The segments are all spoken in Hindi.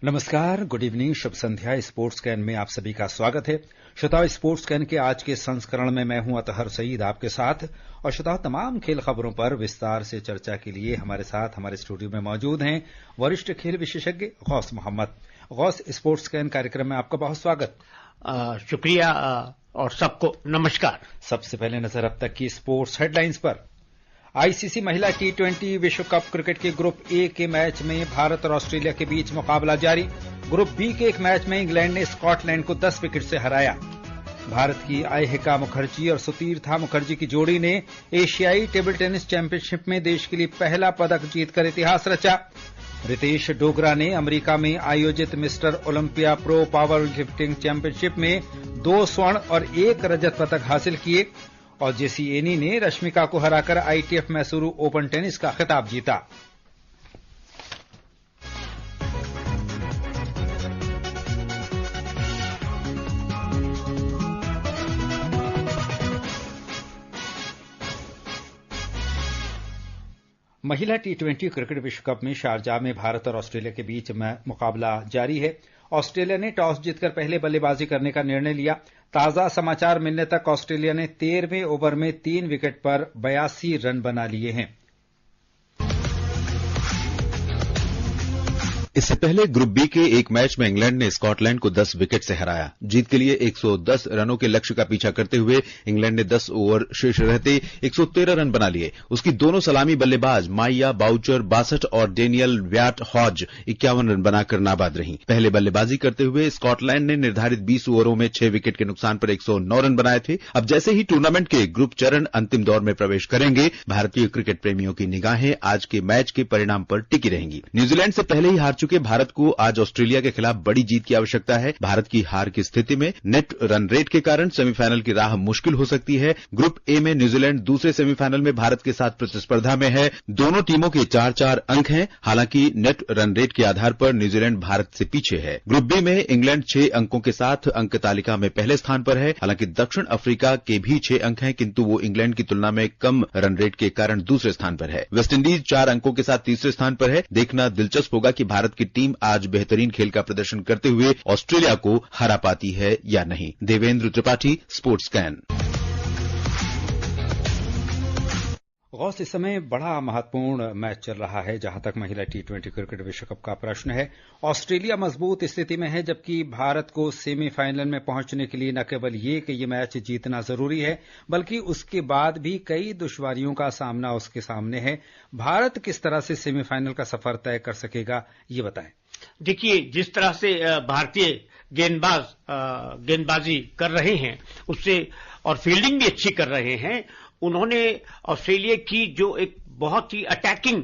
नमस्कार, good evening, Shubh Sandhya. Sports can में आप सभी का स्वागत है। श्रोताओं, स्पोर्ट्स कैन के आज के संस्करण में मैं हूं अतहर सईद आपके साथ। और श्रोताओं, तमाम खेल खबरों पर विस्तार से चर्चा के लिए हमारे साथ हमारे स्टूडियो में मौजूद हैं वरिष्ठ खेल विशेषज्ञ गौस मोहम्मद। गौस, स्पोर्ट्स कैन कार्यक्रम में आपका बहुत स्वागत। शुक्रिया और सबको नमस्कार। सबसे पहले नजर अब तक की स्पोर्ट्स हेडलाइंस पर। आईसीसी महिला टी20 विश्व कप क्रिकेट के ग्रुप ए के मैच में भारत और ऑस्ट्रेलिया के बीच मुकाबला जारी। ग्रुप बी के एक मैच में इंग्लैंड ने स्कॉटलैंड को 10 विकेट से हराया। भारत की आयहिका मुखर्जी और सुतीर्था मुखर्जी की जोड़ी ने एशियाई टेबल टेनिस चैंपियनशिप में देश के लिए पहला पदक जीतकर इतिहास रचा। रितेश डोगरा ने अमेरिका में आयोजित mister Olympia pro power lifting championship में 2 स्वर्ण और 1 रजत पदक हासिल किए। और जेसी एनी ने रश्मिका को हराकर आईटीएफ मैसूरू ओपन टेनिस का खिताब जीता। महिला टी20 क्रिकेट विश्व कप में शारजाह में भारत और ऑस्ट्रेलिया के बीच मुकाबला जारी है। ऑस्ट्रेलिया ने टॉस जीतकर पहले बल्लेबाजी करने का निर्णय लिया। ताजा समाचार मिलने तक ऑस्ट्रेलिया ने 13वें ओवर में 3 विकेट पर 82 रन बना लिए हैं। इससे पहले ग्रुप बी के एक मैच में इंग्लैंड ने स्कॉटलैंड को 10 विकेट से हराया। जीत के लिए 110 रनों के लक्ष्य का पीछा करते हुए इंग्लैंड ने 10 ओवर शेष रहते 113 रन बना लिए। उसकी दोनों सलामी बल्लेबाज माइया बाउचर 62 और डेनियल व्याट हॉज 51 रन बनाकर नाबाद रहीं। पहले बल्लेबाजी करते हुए स्कॉटलैंड ने निर्धारित 20 ओवरों में 6 विकेट के नुकसान पर 109 रन बनाए थे। अब जैसे ही टूर्नामेंट के ग्रुप चरण अंतिम दौर में प्रवेश करेंगे, भारतीय क्रिकेट प्रेमियों की निगाहें आज के मैच के परिणाम पर टिकी रहेंगी। न्यूजीलैंड से पहले ही हार चुके भारत को आज ऑस्ट्रेलिया के खिलाफ बड़ी जीत की आवश्यकता है। भारत की हार की स्थिति में नेट रन रेट के कारण सेमीफाइनल की राह मुश्किल हो सकती है। ग्रुप ए में न्यूजीलैंड दूसरे सेमीफाइनल में भारत के साथ प्रतिस्पर्धा में है। दोनों टीमों के 4-4 अंक हैं। हालांकि नेट रन रेट के आधार पर न्यूजीलैंड भारत से पीछे है। ग्रुप बी में इंग्लैंड 6 अंकों के साथ अंक तालिका में पहले स्थान पर है। हालांकि दक्षिण अफ्रीका के भी 6 अंक हैं, किंतु वो इंग्लैंड की तुलना में कम रन रेट के कारण दूसरे स्थान पर है। वेस्टइंडीज 4 अंकों के साथ तीसरे स्थान पर है। देखना दिलचस्प होगा कि भारत की टीम आज बेहतरीन खेल का प्रदर्शन करते हुए ऑस्ट्रेलिया को हरा पाती है या नहीं। Devendra Tripathi, sports can. गौस, इस समय बड़ा महत्वपूर्ण मैच चल रहा है जहां तक महिला टी20 क्रिकेट विश्व कप का प्रश्न है। ऑस्ट्रेलिया मजबूत स्थिति में है, जबकि भारत को सेमीफाइनल में पहुंचने के लिए न केवल ये कि ये मैच जीतना जरूरी है, बल्कि उसके बाद भी कई दुश्वारियों का सामना उसके सामने है। भारत किस तरह से सेमीफाइनल का सफर तय कर सकेगा, ये बताएं। देखिए, जिस तरह से भारतीय गेंदबाजी कर रहे हैं उससे, और फील्डिंग भी अच्छी कर रहे हैं, उन्होंने ऑस्ट्रेलिया की जो एक बहुत ही अटैकिंग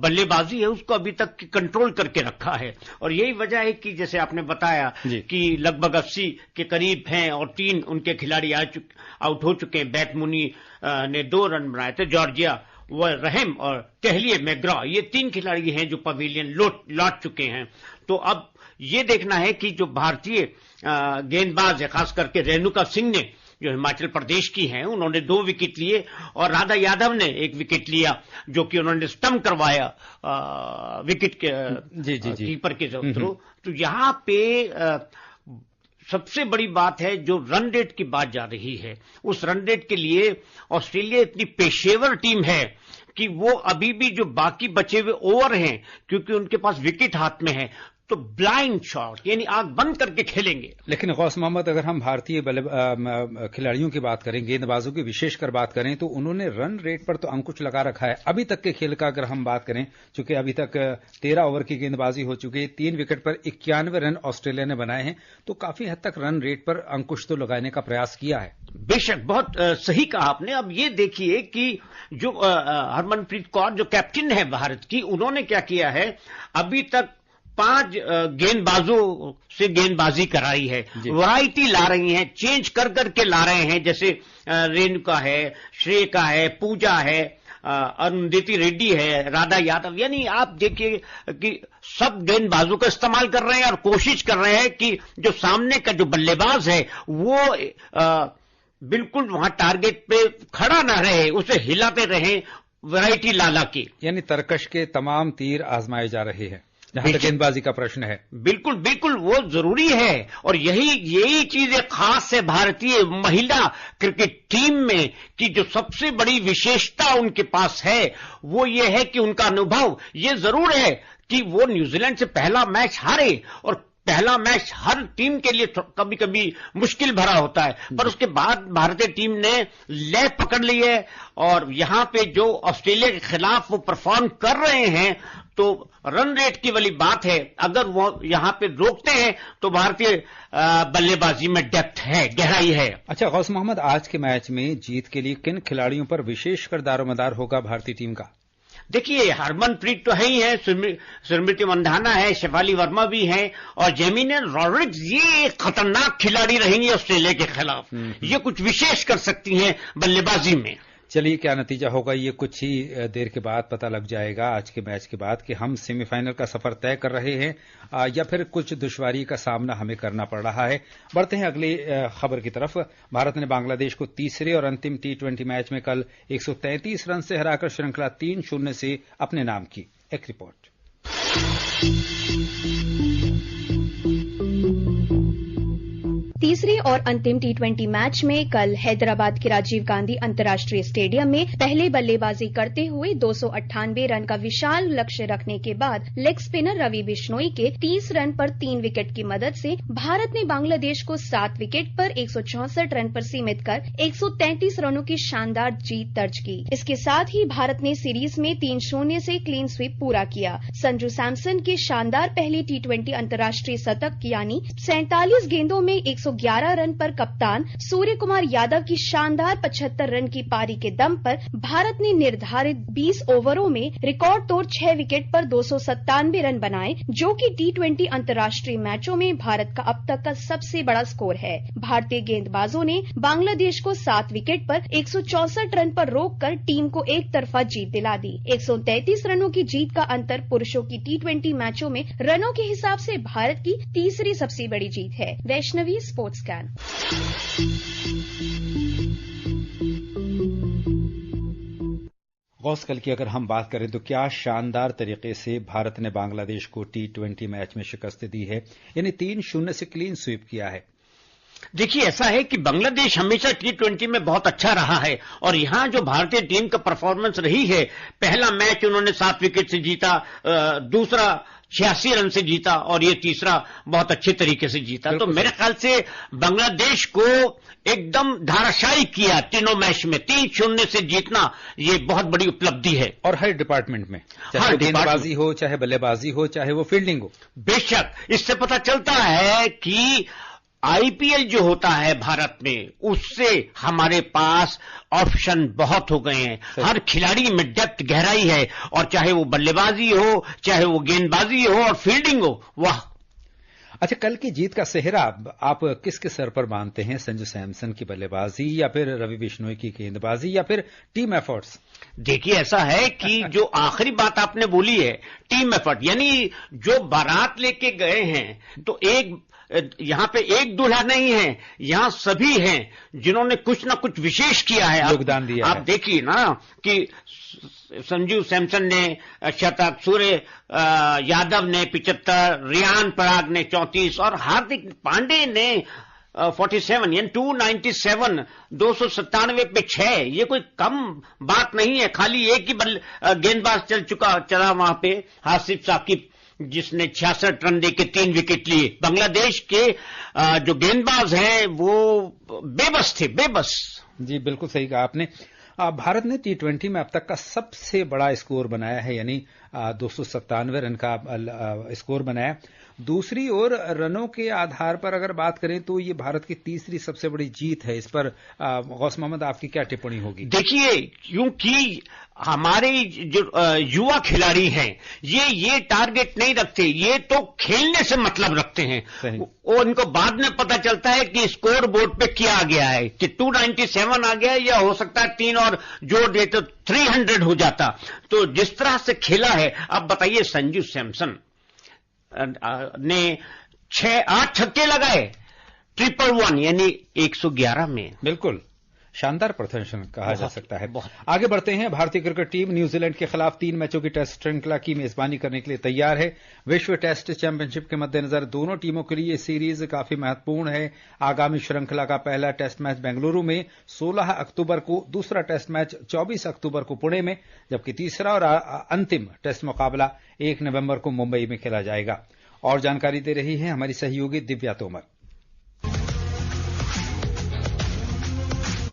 बल्लेबाजी है उसको अभी तक कंट्रोल करके रखा है। और यही वजह है कि जैसे आपने बताया कि लगभग 80 के करीब हैं और 3 उनके खिलाड़ी आउट हो चुके हैं। बैट मुनी ने 2 रन बनाए थे। जॉर्जिया रहम और टेहलिए मैग्रा, ये 3 खिलाड़ी हैं जो पवेलियन लौट चुके हैं। तो अब ये देखना है कि जो भारतीय गेंदबाज है, खास करके रेणुका सिंह ने, जो हिमाचल प्रदेश की हैं, उन्होंने 2 विकेट लिए और राधा यादव ने 1 विकेट लिया, जो कि उन्होंने स्टंप करवाया विकेट के कीपर के थ्रू। तो यहाँ पे सबसे बड़ी बात है जो रन रेट की बात जा रही है। उस रन रेट के लिए ऑस्ट्रेलिया इतनी पेशेवर टीम है कि वो अभी भी जो बाकी बचे हुए ओवर हैं, क्योंकि उनके पास विकेट हाथ में है, तो ब्लाइंड शॉट यानी आंख बंद करके खेलेंगे। लेकिन गौस मोहम्मद, अगर हम भारतीय खिलाड़ियों की बात करें, गेंदबाजों की विशेषकर बात करें, तो उन्होंने रन रेट पर तो अंकुश लगा रखा है। अभी तक के खेल का अगर हम बात करें, चूंकि अभी तक 13 ओवर की गेंदबाजी हो चुकी है, 3 विकेट पर 91 रन ऑस्ट्रेलिया ने बनाए हैं, तो काफी हद तक रन रेट पर अंकुश तो लगाने का प्रयास किया है। बेशक, बहुत सही कहा आपने। अब ये देखिए कि जो हरमनप्रीत कौर जो कैप्टन है भारत की, उन्होंने क्या किया है, अभी तक 5 गेंदबाजों से गेंदबाजी कराई है। वैरायटी ला रही हैं, चेंज कर करके ला रहे हैं। जैसे रेणुका है, श्रेयका है, पूजा है, अरुंधति रेड्डी है, राधा यादव, यानी आप देखिए कि सब गेंदबाजों का इस्तेमाल कर रहे हैं और कोशिश कर रहे हैं कि जो सामने का जो बल्लेबाज है वो बिल्कुल वहां टारगेट पे खड़ा ना रहे, उसे हिलाते रहे वैरायटी लाला की। यानी तरकश के तमाम तीर आजमाए जा रहे हैं। जहां तक गेंदबाजी का प्रश्न है। बिल्कुल बिल्कुल वो जरूरी है, और यही चीज खास है भारतीय महिला क्रिकेट टीम में कि जो सबसे बड़ी विशेषता उनके पास है वो ये है कि उनका अनुभव। ये जरूर है कि वो न्यूजीलैंड से पहला मैच हारे, और पहला मैच हर टीम के लिए कभी कभी मुश्किल भरा होता है, पर उसके बाद भारतीय टीम ने लय पकड़ ली है, और यहां पे जो ऑस्ट्रेलिया के खिलाफ वो परफॉर्म कर रहे हैं, तो रन रेट की वाली बात है, अगर वो यहां पे रोकते हैं तो भारतीय बल्लेबाजी में डेप्थ है, गहराई है। अच्छा गौस मोहम्मद, आज के मैच में जीत के लिए किन खिलाड़ियों पर विशेषकर दारोमदार होगा भारतीय टीम का? देखिए, हरमनप्रीत तो है ही है, स्मृति मंधाना है, शेफाली वर्मा भी है, और जेमिनी रॉड्रिग्स, ये खतरनाक खिलाड़ी रहेंगी ऑस्ट्रेलिया के खिलाफ। ये कुछ विशेष कर सकती हैं बल्लेबाजी में। चलिए, क्या नतीजा होगा ये कुछ ही देर के बाद पता लग जाएगा, आज के मैच के बाद, कि हम सेमीफाइनल का सफर तय कर रहे हैं या फिर कुछ दुश्वारी का सामना हमें करना पड़ रहा है। बढ़ते हैं अगली खबर की तरफ। भारत ने बांग्लादेश को तीसरे और अंतिम T20 मैच में कल 133 रन से हराकर श्रृंखला 3-0 से अपने नाम की। एक रिपोर्ट। तीसरे और अंतिम T20 मैच में कल हैदराबाद के राजीव गांधी अंतर्राष्ट्रीय स्टेडियम में पहले बल्लेबाजी करते हुए 298 रन का विशाल लक्ष्य रखने के बाद लेग स्पिनर रवि बिश्नोई के 30 रन पर 3 विकेट की मदद से भारत ने बांग्लादेश को 7 विकेट पर 164 रन पर सीमित कर 133 रनों की शानदार जीत दर्ज की। इसके साथ ही भारत ने सीरीज में 3-0 से क्लीन स्वीप पूरा किया। संजू सैमसन के शानदार पहले T20 अंतर्राष्ट्रीय शतक यानी 47 गेंदों में 111 रन पर कप्तान सूर्य कुमार यादव की शानदार 75 रन की पारी के दम पर भारत ने निर्धारित 20 ओवरों में रिकॉर्ड तोड़ 6 विकेट पर 297 रन बनाए, जो कि T20 अंतर्राष्ट्रीय मैचों में भारत का अब तक का सबसे बड़ा स्कोर है। भारतीय गेंदबाजों ने बांग्लादेश को 7 विकेट पर 164 रन पर रोककर टीम को एक तरफा जीत दिला दी। 133 रनों की जीत का अंतर पुरुषों की T20 मैचों में रनों के हिसाब से भारत की तीसरी सबसे बड़ी जीत है। Vaishnavi, sports can. गौस, कल की अगर हम बात करें तो क्या शानदार तरीके से भारत ने बांग्लादेश को T20 मैच में शिकस्त दी है, यानी 3-0 से क्लीन स्वीप किया है। देखिए, ऐसा है कि बांग्लादेश हमेशा T20 में बहुत अच्छा रहा है, और यहां जो भारतीय टीम का परफॉर्मेंस रही है, पहला मैच उन्होंने 7 विकेट से जीता, दूसरा 86 रन से जीता, और ये तीसरा बहुत अच्छे तरीके से जीता। तो मेरे ख्याल से बांग्लादेश को एकदम धाराशायी किया तीनों मैच में। 3-0 से जीतना ये बहुत बड़ी उपलब्धि है, और हर डिपार्टमेंट में, चाहे गेंदबाजी हो, चाहे बल्लेबाजी हो, चाहे वो फील्डिंग हो। बेशक, इससे पता चलता है कि आईपीएल जो होता है भारत में, उससे हमारे पास ऑप्शन बहुत हो गए हैं। हर खिलाड़ी में डेप्थ, गहराई है, और चाहे वो बल्लेबाजी हो, चाहे वो गेंदबाजी हो, और फील्डिंग हो। वाह! अच्छा, कल की जीत का सेहरा आप किसके सर पर मानते हैं? संजू सैमसन की बल्लेबाजी, या फिर रवि बिश्नोई की गेंदबाजी, या फिर टीम एफर्ट्स? देखिए, ऐसा है कि जो आखिरी बात आपने बोली है, टीम एफर्ट, यानी जो बारात लेके गए हैं, तो यहां पे एक दूल्हा नहीं है, यहां सभी हैं जिन्होंने कुछ ना कुछ विशेष किया है, योगदान दिया है। आप देखिए ना कि संजू सैमसन ने शतक, सूर्य यादव ने 75, रियान पराग ने 34, और हार्दिक पांडे ने 47, यानी 297, 297 पे 6। ये कोई कम बात नहीं है। खाली एक ही गेंदबाज चला वहां पे, हासिफ साकिब, जिसने 66 रन देके 3 विकेट लिए। बांग्लादेश के जो गेंदबाज हैं वो बेबस थे, बेबस। जी, बिल्कुल सही कहा आपने। भारत ने T20 में अब तक का सबसे बड़ा स्कोर बनाया है, यानी 297 रन का स्कोर बनाया। दूसरी ओर रनों के आधार पर अगर बात करें तो ये भारत की तीसरी सबसे बड़ी जीत है। इस पर गौस मोहम्मद, आपकी क्या टिप्पणी होगी? देखिए, क्योंकि हमारे जो युवा खिलाड़ी हैं, ये टारगेट नहीं रखते, ये तो खेलने से मतलब रखते हैं। और इनको बाद में पता चलता है कि स्कोर बोर्ड पे क्या आ गया है, कि 297 आ गया, या हो सकता है 3 और जोड़ दे तो 300 हो जाता। तो जिस तरह से खेला है, अब बताइए, संजू सैमसन ने 6-8 छक्के लगाए, 111 यानी 111 में। बिल्कुल शानदार प्रदर्शन कहा जा सकता है। आगे बढ़ते हैं। भारतीय क्रिकेट टीम न्यूजीलैंड के खिलाफ 3 मैचों की टेस्ट श्रृंखला की मेजबानी करने के लिए तैयार है। विश्व टेस्ट चैंपियनशिप के मद्देनजर दोनों टीमों के लिए सीरीज काफी महत्वपूर्ण है। आगामी श्रृंखला का पहला टेस्ट मैच बेंगलुरु में 16 अक्टूबर को, दूसरा टेस्ट मैच 24 अक्टूबर को पुणे में, जबकि तीसरा और अंतिम टेस्ट मुकाबला 1 नवंबर को मुंबई में खेला जाएगा। और जानकारी दे रही है हमारी सहयोगी दिव्या तोमर।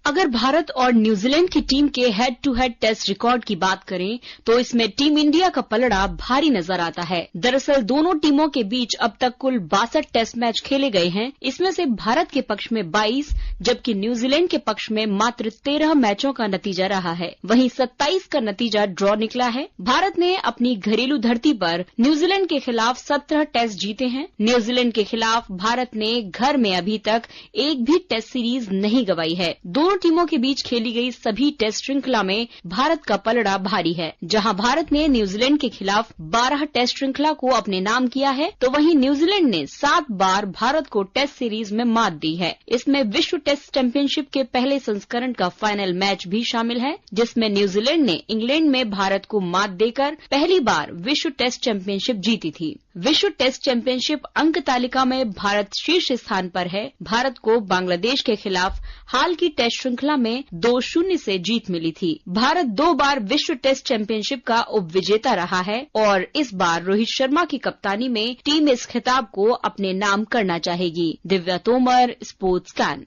अगर भारत और न्यूजीलैंड की टीम के head to head test record की बात करें तो इसमें टीम इंडिया का पलड़ा भारी नजर आता है। दरअसल दोनों टीमों के बीच अब तक कुल 62 टेस्ट मैच खेले गए हैं। इसमें से भारत के पक्ष में 22 जबकि न्यूजीलैंड के पक्ष में मात्र 13 मैचों का नतीजा रहा है। वहीं 27 का नतीजा ड्रॉ निकला है। भारत ने अपनी घरेलू धरती पर न्यूजीलैंड के खिलाफ 17 टेस्ट जीते हैं। न्यूजीलैंड के खिलाफ भारत ने घर में अभी तक एक भी टेस्ट सीरीज नहीं गंवाई है। दोनों टीमों के बीच खेली गई सभी टेस्ट श्रृंखला में भारत का पलड़ा भारी है। जहां भारत ने न्यूजीलैंड के खिलाफ 12 टेस्ट श्रृंखला को अपने नाम किया है, तो वहीं न्यूजीलैंड ने 7 बार भारत को टेस्ट सीरीज में मात दी है। इसमें विश्व टेस्ट चैंपियनशिप के पहले संस्करण का फाइनल मैच भी शामिल है, जिसमें न्यूजीलैंड ने इंग्लैंड में भारत को मात देकर पहली बार विश्व टेस्ट चैंपियनशिप जीती थी। विश्व टेस्ट चैंपियनशिप अंक तालिका में भारत शीर्ष स्थान पर है। भारत को बांग्लादेश के खिलाफ हाल की टेस्ट श्रृंखला में 2-0 से जीत मिली थी। भारत 2 बार विश्व टेस्ट चैंपियनशिप का उपविजेता रहा है और इस बार रोहित शर्मा की कप्तानी में टीम इस खिताब को अपने नाम करना चाहेगी। Divya Tomar, sports can.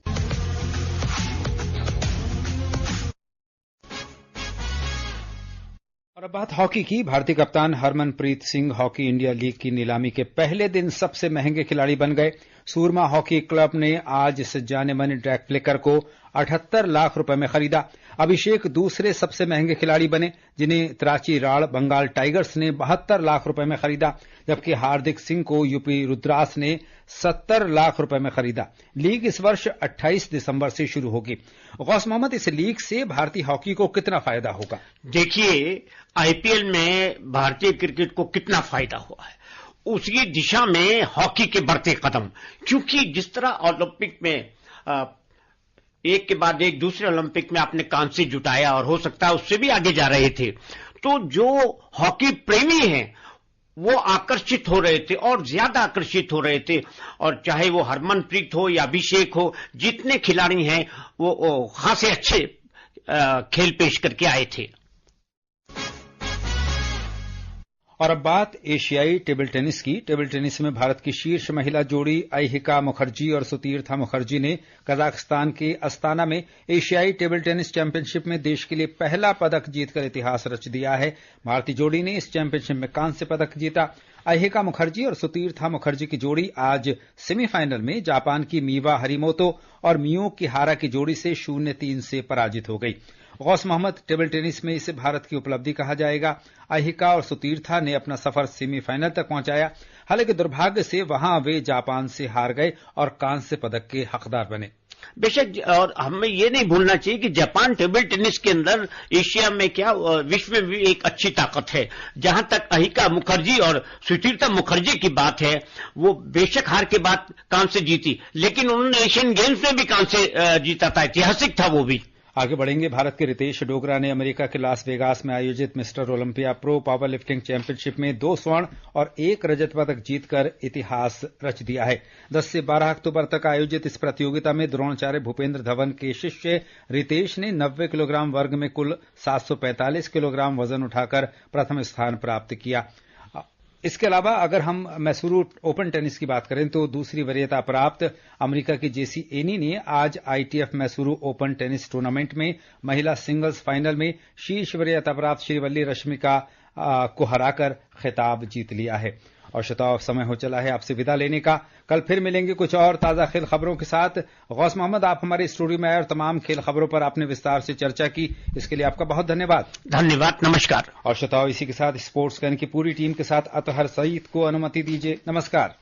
और अब बात हॉकी की। भारतीय कप्तान Harmanpreet Singh hockey India league की नीलामी के पहले दिन सबसे महंगे खिलाड़ी बन गए। सूरमा हॉकी क्लब ने आज इस जाने माने ड्रैग फ्लिकर को 78 लाख रुपए में खरीदा। अभिषेक दूसरे सबसे महंगे खिलाड़ी बने, जिन्हें त्राची राड़ बंगाल टाइगर्स ने 72 लाख रुपए में खरीदा, जबकि हार्दिक सिंह को यूपी रुद्रास ने 70 लाख रुपए में खरीदा। लीग इस वर्ष 28 दिसंबर से शुरू होगी। गौस मोहम्मद, इस लीग से भारतीय हॉकी को कितना फायदा होगा? देखिए, आईपीएल में भारतीय क्रिकेट को कितना फायदा हुआ है, उसी दिशा में हॉकी के बढ़ते कदम। क्योंकि जिस तरह ओलंपिक में एक के बाद एक दूसरे ओलंपिक में आपने कांस्य जुटाया और हो सकता है उससे भी आगे जा रहे थे, तो जो हॉकी प्रेमी हैं वो आकर्षित हो रहे थे और ज्यादा आकर्षित हो रहे थे। और चाहे वो हरमनप्रीत हो या अभिषेक हो, जितने खिलाड़ी हैं वो खासे अच्छे खेल पेश करके आए थे। और अब बात एशियाई टेबल टेनिस की। टेबल टेनिस में भारत की शीर्ष महिला जोड़ी अहिका मुखर्जी और सुतीर्था मुखर्जी ने कजाकिस्तान के अस्ताना में एशियाई टेबल टेनिस चैंपियनशिप में देश के लिए पहला पदक जीतकर इतिहास रच दिया है। भारतीय जोड़ी ने इस चैंपियनशिप में कांस्य पदक जीता। अहिका मुखर्जी और सुतीर्था मुखर्जी की जोड़ी आज सेमीफाइनल में जापान की मीवा हरिमोतो और मियो किहारा की जोड़ी से 0-3 से पराजित हो गई। गौस मोहम्मद, टेबल टेनिस में इसे भारत की उपलब्धि कहा जाएगा। अहिका और सुतीर्था ने अपना सफर सेमीफाइनल तक पहुंचाया, हालांकि दुर्भाग्य से वहां वे जापान से हार गए और कांस्य पदक के हकदार बने। बेशक, और हमें ये नहीं भूलना चाहिए कि जापान टेबल टेनिस के अंदर एशिया में क्या विश्व में भी एक अच्छी ताकत है। जहां तक अहिका मुखर्जी और सुतीर्था मुखर्जी की बात है, वो बेशक हार के बाद कांस्य जीती, लेकिन उन्होंने एशियन गेम्स में भी कांस्य जीता था, ऐतिहासिक था वो भी। आगे बढ़ेंगे। भारत के रितेश डोगरा ने अमेरिका के लास वेगास में आयोजित mister Olympia pro power lifting championship में 2 स्वर्ण और 1 रजत पदक जीतकर इतिहास रच दिया है। 10 से 12 अक्टूबर तक आयोजित इस प्रतियोगिता में द्रोणाचार्य भूपेंद्र धवन के शिष्य रितेश ने 90 किलोग्राम वर्ग में कुल 745 किलोग्राम वजन उठाकर प्रथम स्थान प्राप्त किया। इसके अलावा अगर हम मैसूरू ओपन टेनिस की बात करें तो दूसरी वरीयता प्राप्त अमेरिका की जेसी एनी ने आज ITF Mysuru open tennis tournament में महिला सिंगल्स फाइनल में शीर्ष वरीयता प्राप्त श्रीवल्ली रश्मिका को हराकर खिताब जीत लिया है। और श्रोताओं, समय हो चला है आपसे विदा लेने का। कल फिर मिलेंगे कुछ और ताजा खेल खबरों के साथ। गौस मोहम्मद, आप हमारे स्टूडियो में आए और तमाम खेल खबरों पर आपने विस्तार से चर्चा की, इसके लिए आपका बहुत धन्यवाद। धन्यवाद, नमस्कार। और श्रोताओं, इसी के साथ स्पोर्ट्स कैन की पूरी टीम के साथ अतहर सईद को अनुमति दीजिए। नमस्कार।